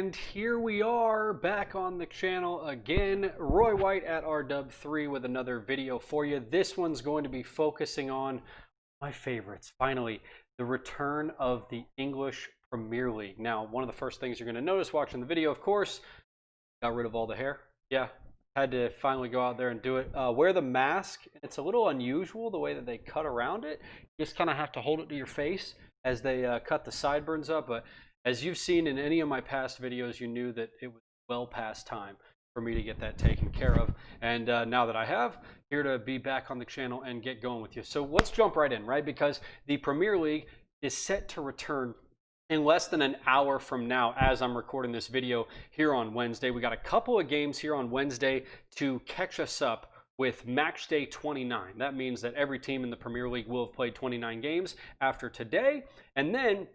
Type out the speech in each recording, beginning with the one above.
And here we are back on the channel again. Roy White at RW3 with another video for you. This one's going to be focusing on my favorites. Finally, the return of the English Premier League. Now, one of the first things you're going to notice watching the video, of course, got rid of all the hair. Yeah, had to finally go out there and do it. Wear the mask. It's a little unusual the way that they cut around it. You just kind of have to hold it to your face as they cut the sideburns up, but as you've seen in any of my past videos, you knew that it was well past time for me to get that taken care of. And now that I have, here to be back on the channel and get going with you. So let's jump right in, right? Because the Premier League is set to return in less than an hour from now as I'm recording this video here on Wednesday. We got a couple of games here on Wednesday to catch us up with match day 29. That means that every team in the Premier League will have played 29 games after today. And then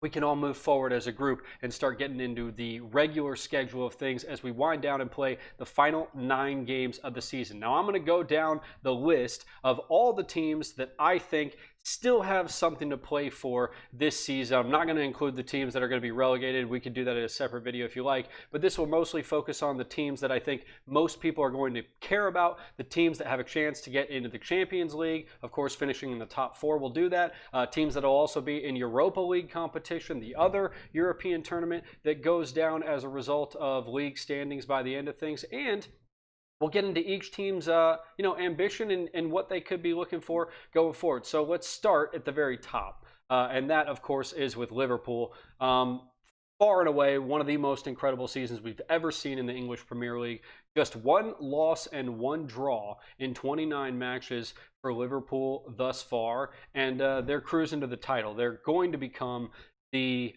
we can all move forward as a group and start getting into the regular schedule of things as we wind down and play the final 9 games of the season. Now, I'm going to go down the list of all the teams that I think still have something to play for this season. I'm not going to include the teams that are going to be relegated. We could do that in a separate video if you like, but this will mostly focus on the teams that I think most people are going to care about, the teams that have a chance to get into the Champions League. Of course, finishing in the top 4 will do that. Teams that will also be in Europa League competition, the other European tournament that goes down as a result of league standings by the end of things, and we'll get into each team's ambition and what they could be looking for going forward. So let's start at the very top. And that, of course, is with Liverpool. Far and away, one of the most incredible seasons we've ever seen in the English Premier League. Just 1 loss and 1 draw in 29 matches for Liverpool thus far. And they're cruising to the title. They're going to become the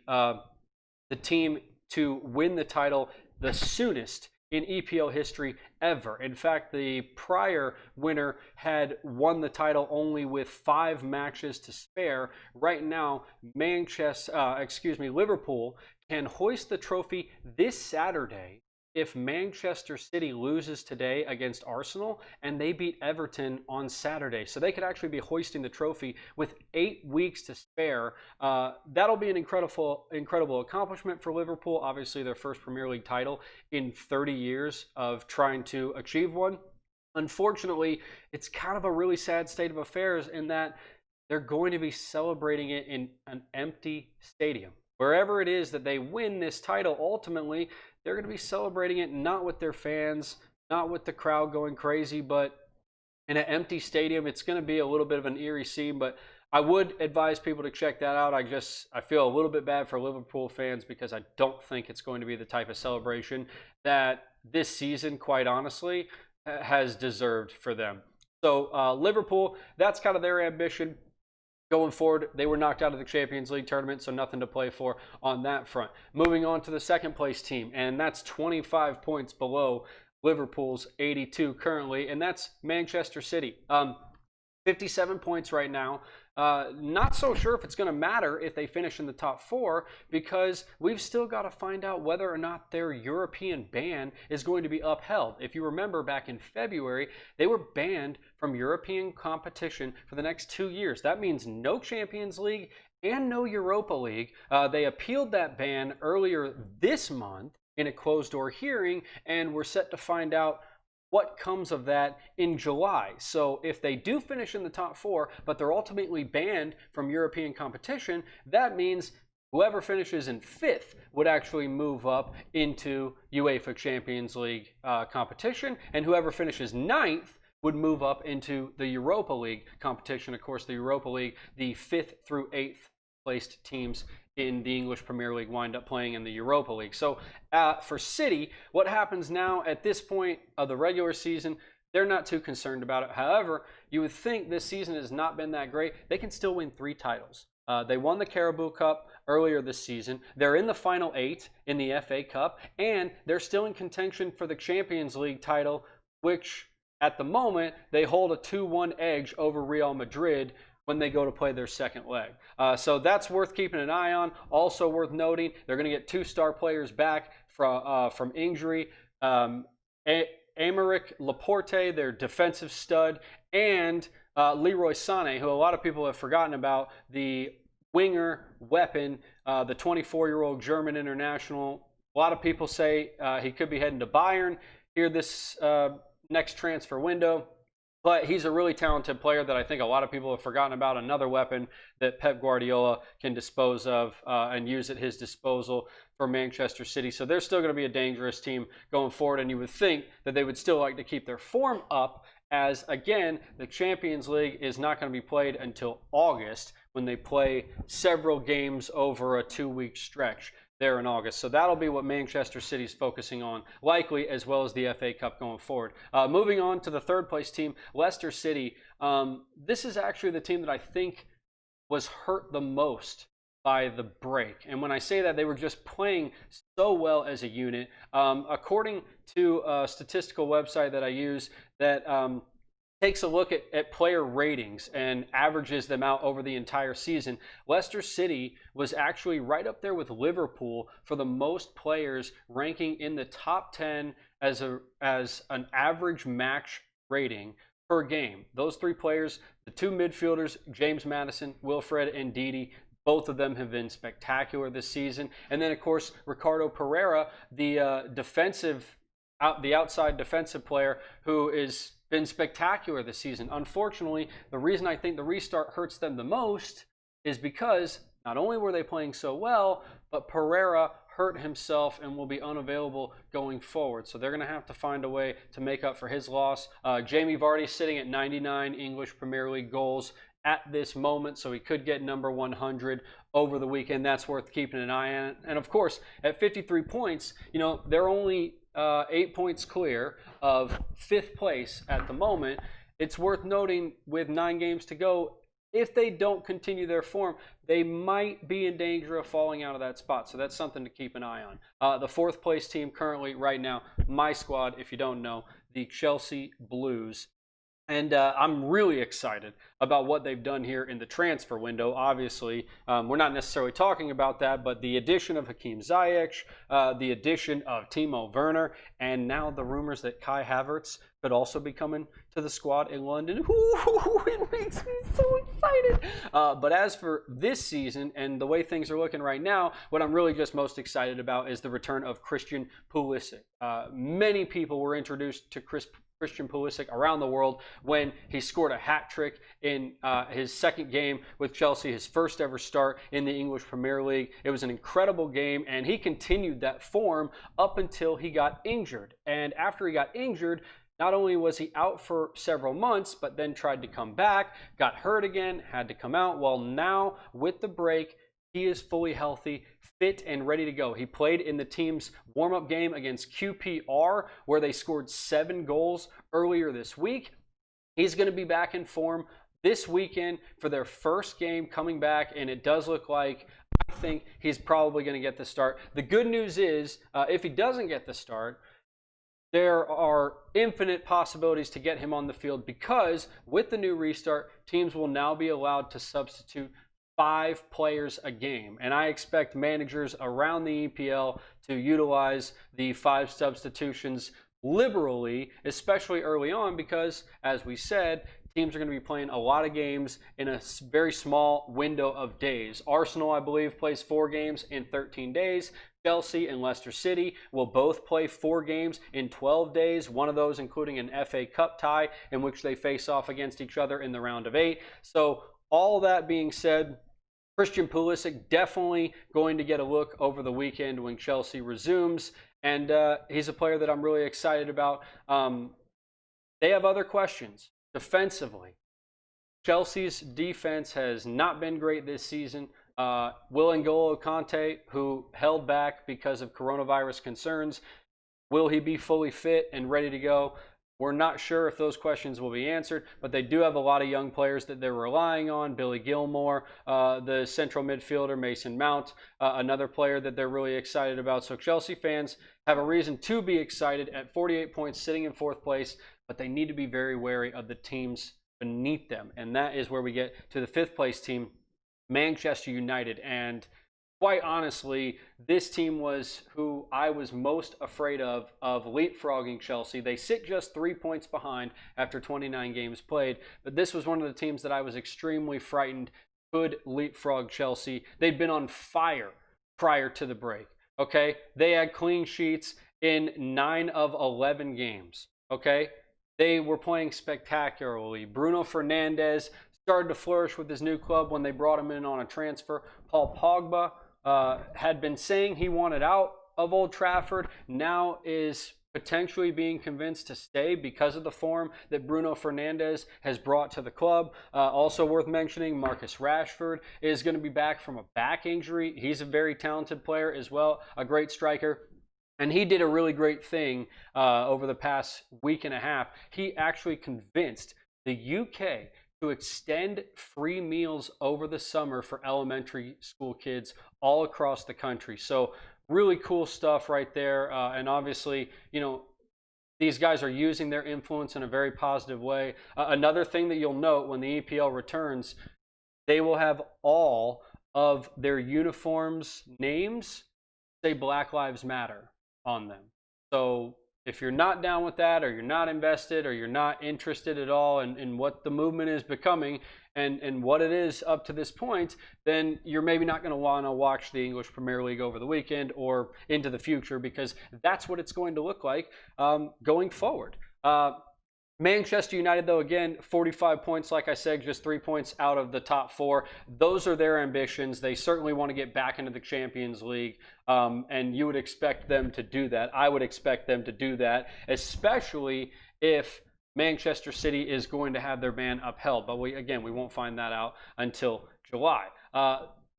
team to win the title the soonest in EPL history ever. In fact, the prior winner had won the title only with 5 matches to spare. Right now, Liverpool can hoist the trophy this Saturday if Manchester City loses today against Arsenal and they beat Everton on Saturday. So they could actually be hoisting the trophy with 8 weeks to spare. That'll be an incredible accomplishment for Liverpool. Obviously, their first Premier League title in 30 years of trying to achieve one. Unfortunately, it's kind of a really sad state of affairs in that they're going to be celebrating it in an empty stadium. Wherever it is that they win this title, ultimately, they're going to be celebrating it not with their fans, not with the crowd going crazy, but in an empty stadium. It's going to be a little bit of an eerie scene, but I would advise people to check that out. I feel a little bit bad for Liverpool fans because I don't think it's going to be the type of celebration that this season, quite honestly, has deserved for them. So Liverpool, that's kind of their ambition. Going forward, they were knocked out of the Champions League tournament, so nothing to play for on that front. Moving on to the second place team, and that's 25 points below Liverpool's 82 currently, and that's Manchester City. 57 points right now. Not so sure if it's going to matter if they finish in the top 4 because we've still got to find out whether or not their European ban is going to be upheld. If you remember back in February, they were banned from European competition for the next 2 years. That means no Champions League and no Europa League. They appealed that ban earlier this month in a closed-door hearing, and we're set to find out what comes of that in July. So if they do finish in the top 4, but they're ultimately banned from European competition, that means whoever finishes in 5th would actually move up into UEFA Champions League competition, and whoever finishes 9th would move up into the Europa League competition. Of course, the Europa League, the 5th through 8th placed teams in the English Premier League wind up playing in the Europa League. So for City, what happens now at this point of the regular season, they're not too concerned about it. However, you would think this season has not been that great. They can still win 3 titles. They won the Carabao Cup earlier this season. They're in the final 8 in the FA Cup, and they're still in contention for the Champions League title, which at the moment they hold a 2-1 edge over Real Madrid when they go to play their second leg. So that's worth keeping an eye on. Also worth noting, they're going to get 2 star players back from injury. Aymeric Laporte, their defensive stud, and Leroy Sané, who a lot of people have forgotten about, the winger weapon, the 24-year-old German international, A lot of people say he could be heading to Bayern here this next transfer window. But he's a really talented player that I think a lot of people have forgotten about. Another weapon that Pep Guardiola can dispose of and use at his disposal for Manchester City. So they're still going to be a dangerous team going forward. And you would think that they would still like to keep their form up, as, again, the Champions League is not going to be played until August, when they play several games over a 2-week stretch there in August. So that'll be what Manchester City's focusing on, likely, as well as the FA Cup going forward. Moving on to the third place team, Leicester City. This is actually the team that I think was hurt the most by the break. And when I say that, they were just playing so well as a unit. According to a statistical website that I use that takes a look at player ratings and averages them out over the entire season, Leicester City was actually right up there with Liverpool for the most players, ranking in the top 10 as an average match rating per game. Those three players, the two midfielders, James Maddison, Wilfred Ndidi, both of them have been spectacular this season. And then, of course, Ricardo Pereira, the outside defensive player, who is been spectacular this season. Unfortunately, the reason I think the restart hurts them the most is because not only were they playing so well, but Pereira hurt himself and will be unavailable going forward. So they're going to have to find a way to make up for his loss. Jamie Vardy sitting at 99 English Premier League goals at this moment, so he could get number 100 over the weekend. That's worth keeping an eye on. And of course, at 53 points, they're only 8 points clear of 5th place at the moment. It's worth noting, with 9 games to go, if they don't continue their form, they might be in danger of falling out of that spot. So that's something to keep an eye on. The 4th place team currently right now, my squad, if you don't know, the Chelsea Blues. And I'm really excited about what they've done here in the transfer window. Obviously, we're not necessarily talking about that, but the addition of Hakim Ziyech, the addition of Timo Werner, and now the rumors that Kai Havertz could also be coming to the squad in London. Ooh, it makes me so excited. But as for this season and the way things are looking right now, what I'm really just most excited about is the return of Christian Pulisic. Many people were introduced to Christian Pulisic around the world when he scored a hat trick in his second game with Chelsea, his first ever start in the English Premier League. It was an incredible game, and he continued that form up until he got injured. And after he got injured, not only was he out for several months, but then tried to come back, got hurt again, had to come out. Well, now with the break, he is fully healthy, fit, and ready to go. He played in the team's warm-up game against QPR, where they scored 7 goals earlier this week. He's going to be back in form this weekend for their first game coming back, and it does look like, I think, he's probably going to get the start. The good news is, if he doesn't get the start, there are infinite possibilities to get him on the field, because with the new restart, teams will now be allowed to substitute 5 players a game. And I expect managers around the EPL to utilize the 5 substitutions liberally, especially early on, because, as we said, teams are going to be playing a lot of games in a very small window of days. Arsenal, I believe, plays 4 games in 13 days. Chelsea and Leicester City will both play 4 games in 12 days, one of those including an FA Cup tie in which they face off against each other in the round of 8. So all that being said, Christian Pulisic definitely going to get a look over the weekend when Chelsea resumes, and he's a player that I'm really excited about. They have other questions defensively. Chelsea's defense has not been great this season. Will N'Golo Kante, who held back because of coronavirus concerns, will he be fully fit and ready to go? We're not sure if those questions will be answered, but they do have a lot of young players that they're relying on. Billy Gilmore, the central midfielder, Mason Mount, another player that they're really excited about. So Chelsea fans have a reason to be excited at 48 points, sitting in 4th place, but they need to be very wary of the teams beneath them. And that is where we get to the 5th place team, Manchester United. And quite honestly, this team was who I was most afraid of leapfrogging Chelsea. They sit just 3 points behind after 29 games played, but this was one of the teams that I was extremely frightened could leapfrog Chelsea. They'd been on fire prior to the break. Okay, they had clean sheets in 9 of 11 games. Okay, they were playing spectacularly. Bruno Fernandes started to flourish with his new club when they brought him in on a transfer. Paul Pogba had been saying he wanted out of Old Trafford, now is potentially being convinced to stay because of the form that Bruno Fernandes has brought to the club. Also worth mentioning, Marcus Rashford is going to be back from a back injury. He's a very talented player as well, a great striker. And he did a really great thing over the past week and a half. He actually convinced the UK to extend free meals over the summer for elementary school kids all across the country. So really cool stuff right there. And obviously, these guys are using their influence in a very positive way. Another thing that you'll note when the EPL returns, they will have all of their uniforms names say Black Lives Matter on them. So if you're not down with that, or you're not invested, or you're not interested at all in what the movement is becoming and what it is up to this point, then you're maybe not going to want to watch the English Premier League over the weekend or into the future, because that's what it's going to look like going forward. Manchester United, though, again, 45 points, like I said, just 3 points out of the top 4. Those are their ambitions. They certainly want to get back into the Champions League, and you would expect them to do that. I would expect them to do that, especially if Manchester City is going to have their ban upheld. But we won't find that out until July.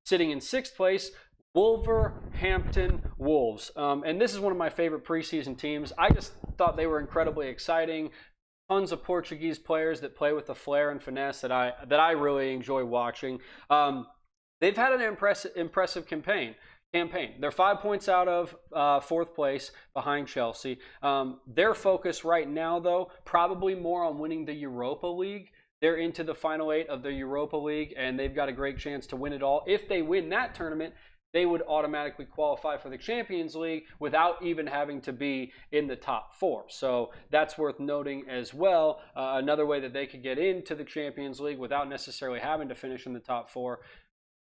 Sitting in 6th place, Wolverhampton Wolves. And this is one of my favorite preseason teams. I just thought they were incredibly exciting. Tons of Portuguese players that play with the flair and finesse that I really enjoy watching. They've had an impressive campaign. They're 5 points out of 4th place behind Chelsea. Their focus right now, though, probably more on winning the Europa League. They're into the final 8 of the Europa League, and they've got a great chance to win it all. If they win that tournament, they would automatically qualify for the Champions League without even having to be in the top 4. So that's worth noting as well. Another way that they could get into the Champions League without necessarily having to finish in the top 4.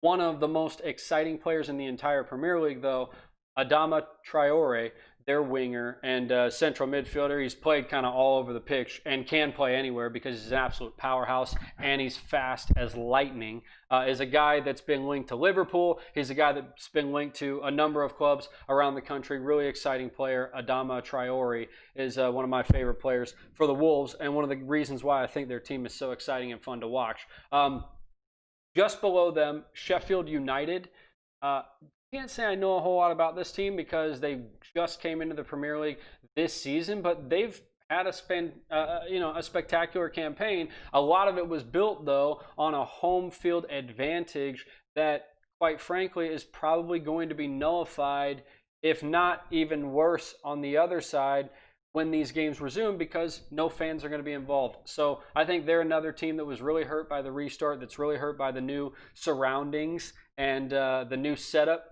One of the most exciting players in the entire Premier League, though, Adama Traore, their winger and central midfielder. He's played kind of all over the pitch and can play anywhere because he's an absolute powerhouse and he's fast as lightning. Is a guy that's been linked to Liverpool. He's a guy that's been linked to a number of clubs around the country. Really exciting player. Adama Traore is one of my favorite players for the Wolves, and one of the reasons why I think their team is so exciting and fun to watch. Just below them, Sheffield United. Can't say I know a whole lot about this team because they just came into the Premier League this season, but they've had a spectacular campaign. A lot of it was built, though, on a home field advantage that, quite frankly, is probably going to be nullified, if not even worse, on the other side when these games resume, because no fans are going to be involved. So I think they're another team that was really hurt by the restart, that's really hurt by the new surroundings and the new setup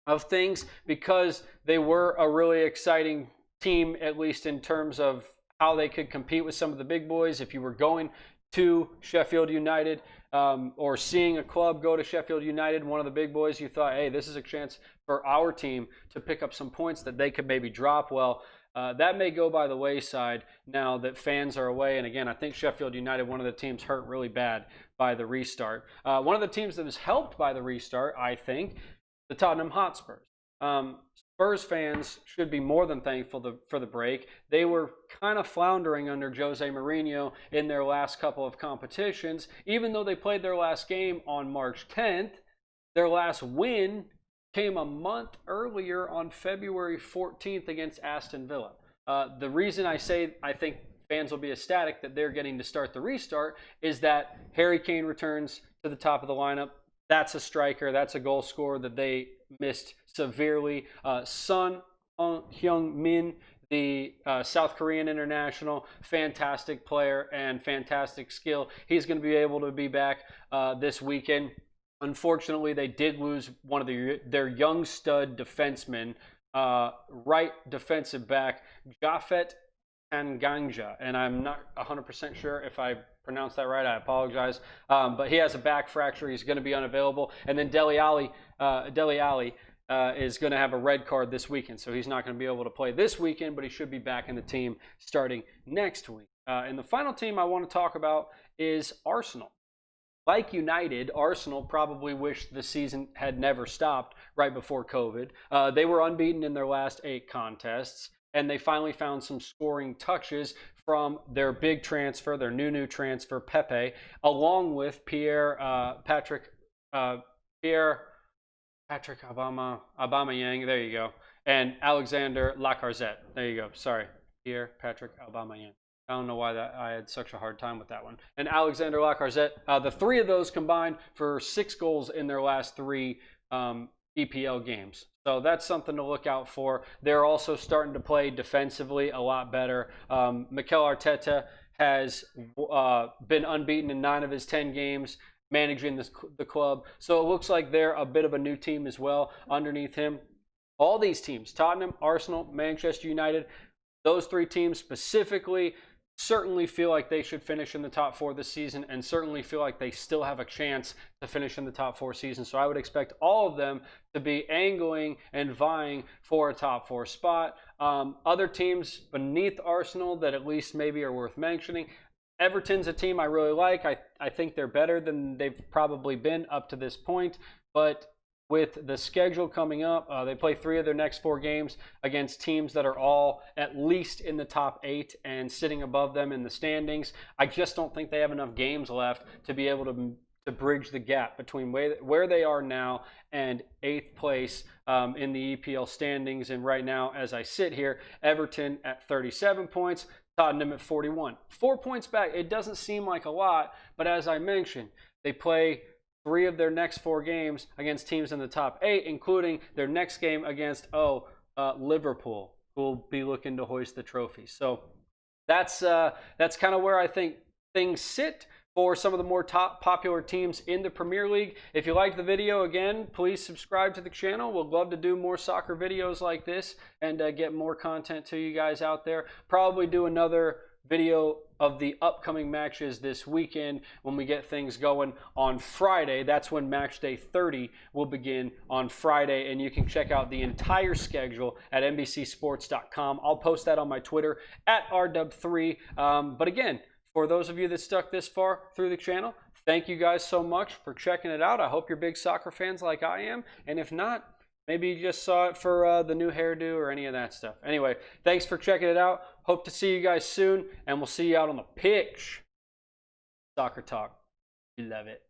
of things, because they were a really exciting team, at least in terms of how they could compete with some of the big boys. If you were going to Sheffield United or seeing a club go to Sheffield United, one of the big boys, you thought, hey, this is a chance for our team to pick up some points that they could maybe drop. Well, that may go by the wayside now that fans are away. And again, I think Sheffield United, one of the teams hurt really bad by the restart. One of the teams that was helped by the restart, I think, the Tottenham Hotspurs. Spurs fans should be more than thankful for the break. They were kind of floundering under Jose Mourinho in their last couple of competitions. Even though they played their last game on March 10th, their last win came a month earlier on February 14th against Aston Villa. The reason I say I think fans will be ecstatic that they're getting to start the restart is that Harry Kane returns to the top of the lineup. That's a striker. That's a goal scorer that they missed severely. Son Heung-min, the South Korean international, fantastic player and fantastic skill. He's going to be able to be back this weekend. Unfortunately, they did lose one of their young stud defensemen, right defensive back, Japhet Tanganga, and I'm not 100% sure if I pronounced that right. I apologize. But he has a back fracture. He's going to be unavailable. And then Dele Alli is going to have a red card this weekend, so he's not going to be able to play this weekend, but he should be back in the team starting next week. And the final team I want to talk about is Arsenal. Like United, Arsenal probably wished the season had never stopped right before COVID. They were unbeaten in their last 8 contests, and they finally found some scoring touches from their big transfer, their new transfer, Pepe, along with Patrick Aubameyang, there you go, and Alexander Lacazette. There you go. Sorry, Pierre-Patrick Aubameyang. I don't know why I had such a hard time with that one. And Alexander Lacazette, the 3 of those combined for 6 goals in their last 3 EPL games. So that's something to look out for. They're also starting to play defensively a lot better. Mikel Arteta has been unbeaten in 9 of his 10 games, managing the club. So it looks like they're a bit of a new team as well underneath him. All these teams, Tottenham, Arsenal, Manchester United, those 3 teams specifically, certainly feel like they should finish in the top 4 this season, and certainly feel like they still have a chance to finish in the top 4 season. So I would expect all of them to be angling and vying for a top 4 spot. Other teams beneath Arsenal that at least maybe are worth mentioning. Everton's a team I really like. I think they're better than they've probably been up to this point, but with the schedule coming up, they play 3 of their next 4 games against teams that are all at least in the top 8 and sitting above them in the standings. I just don't think they have enough games left to be able to bridge the gap between where they are now and 8th place in the EPL standings. And right now, as I sit here, Everton at 37 points, Tottenham at 41. 4 points back. It doesn't seem like a lot, but as I mentioned, they play 3 of their next 4 games against teams in the top 8, including their next game against Liverpool, who will be looking to hoist the trophy. So that's kind of where I think things sit for some of the more top popular teams in the Premier League. If you liked the video, again, please subscribe to the channel. We'd love to do more soccer videos like this and get more content to you guys out there. Probably do another video of the upcoming matches this weekend when we get things going on Friday. That's when match day 30 will begin on Friday, and you can check out the entire schedule at NBCSports.com. I'll post that on my Twitter at RW3. But again, for those of you that stuck this far through the channel, thank you guys so much for checking it out. I hope you're big soccer fans like I am, and if not, maybe you just saw it for the new hairdo or any of that stuff. Anyway, thanks for checking it out. Hope to see you guys soon, and we'll see you out on the pitch. Soccer talk. You love it.